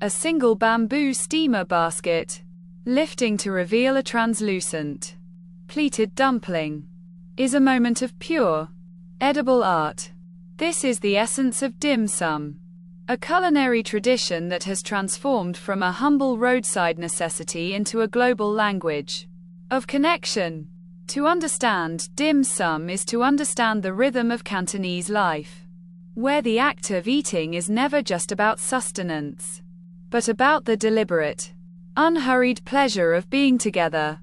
A single bamboo steamer basket, lifting to reveal a translucent, pleated dumpling, is a moment of pure, edible art. This is the essence of dim sum, a culinary tradition that has transformed from a humble roadside necessity into a global language of connection. To understand dim sum is to understand the rhythm of Cantonese life, where the act of eating is never just about sustenance, but about the deliberate, unhurried pleasure of being together.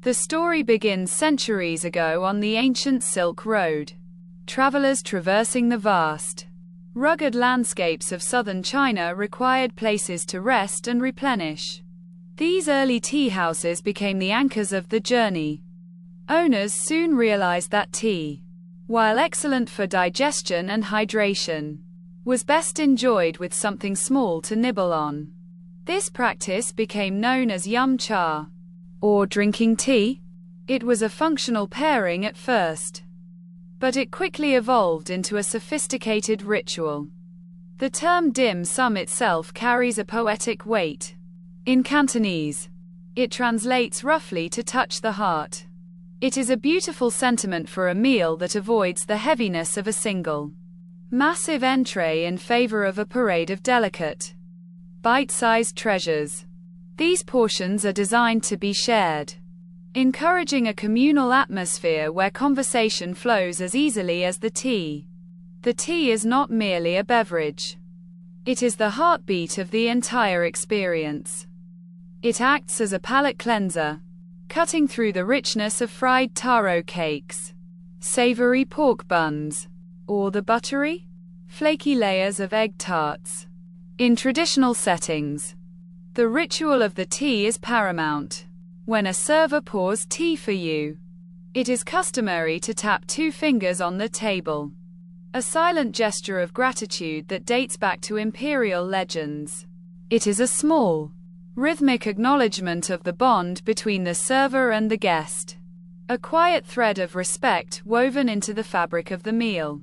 The story begins centuries ago on the ancient Silk Road. Travelers traversing the vast, rugged landscapes of southern China required places to rest and replenish. These early tea houses became the anchors of the journey. Owners soon realized that tea, while excellent for digestion and hydration, was best enjoyed with something small to nibble on. This practice became known as yum cha, or drinking tea. It was a functional pairing at first, but it quickly evolved into a sophisticated ritual. The term dim sum itself carries a poetic weight. In Cantonese, it translates roughly to touch the heart. It is a beautiful sentiment for a meal that avoids the heaviness of a single, massive entree in favor of a parade of delicate, bite-sized treasures. These portions are designed to be shared, encouraging a communal atmosphere where conversation flows as easily as the tea. The tea is not merely a beverage. It is the heartbeat of the entire experience. It acts as a palate cleanser, cutting through the richness of fried taro cakes, savory pork buns, or the buttery, flaky layers of egg tarts. In traditional settings, the ritual of the tea is paramount. When a server pours tea for you, it is customary to tap 2 fingers on the table, a silent gesture of gratitude that dates back to imperial legends. It is a small, rhythmic acknowledgement of the bond between the server and the guest, a quiet thread of respect woven into the fabric of the meal.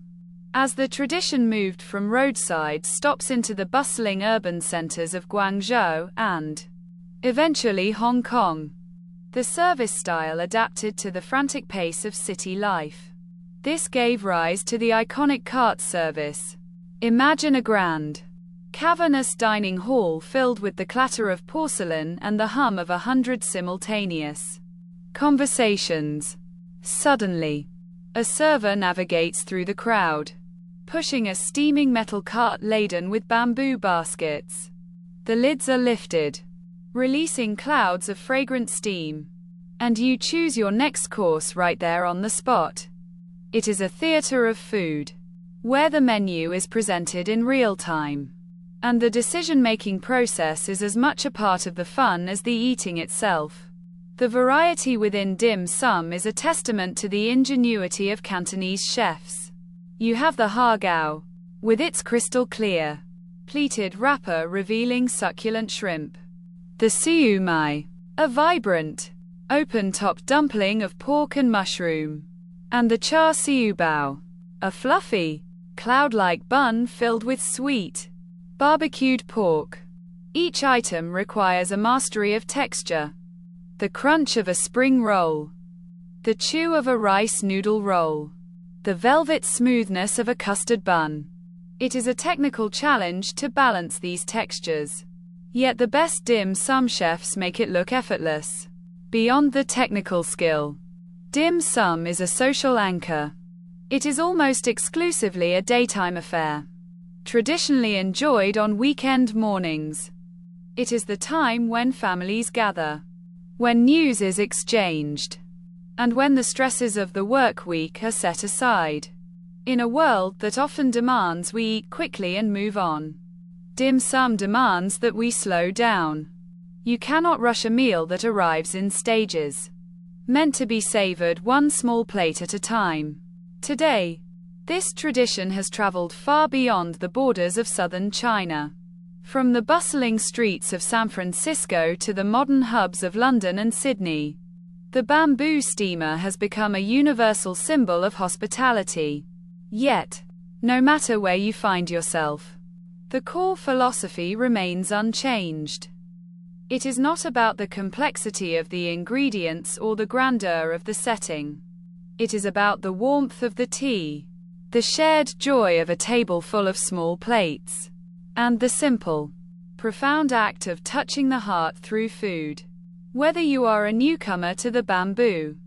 As the tradition moved from roadside stops into the bustling urban centers of Guangzhou and, eventually, Hong Kong, the service style adapted to the frantic pace of city life. This gave rise to the iconic cart service. Imagine a grand, cavernous dining hall filled with the clatter of porcelain and the hum of 100 simultaneous conversations. Suddenly, a server navigates through the crowd, pushing a steaming metal cart laden with bamboo baskets. The lids are lifted, releasing clouds of fragrant steam, and you choose your next course right there on the spot. It is a theater of food, where the menu is presented in real time, and the decision-making process is as much a part of the fun as the eating itself. The variety within dim sum is a testament to the ingenuity of Cantonese chefs. You have the hagao, with its crystal clear, pleated wrapper revealing succulent shrimp. The siu mai, a vibrant, open-top dumpling of pork and mushroom. And the char siu bao, a fluffy, cloud-like bun filled with sweet, barbecued pork. Each item requires a mastery of texture. The crunch of a spring roll, the chew of a rice noodle roll, the velvet smoothness of a custard bun. It is a technical challenge to balance these textures. Yet the best dim sum chefs make it look effortless. Beyond the technical skill, dim sum is a social anchor. It is almost exclusively a daytime affair, traditionally enjoyed on weekend mornings. It is the time when families gather, when news is exchanged, and when the stresses of the work week are set aside. In a world that often demands we eat quickly and move on, dim sum demands that we slow down. You cannot rush a meal that arrives in stages, meant to be savored one small plate at a time. Today, this tradition has traveled far beyond the borders of southern China. From the bustling streets of San Francisco to the modern hubs of London and Sydney, the bamboo steamer has become a universal symbol of hospitality. Yet, no matter where you find yourself, The core philosophy remains unchanged. It is not about the complexity of the ingredients or the grandeur of the setting. It is about the warmth of the tea, the shared joy of a table full of small plates, and the simple, profound act of touching the heart through food. Whether you are a newcomer to the bamboo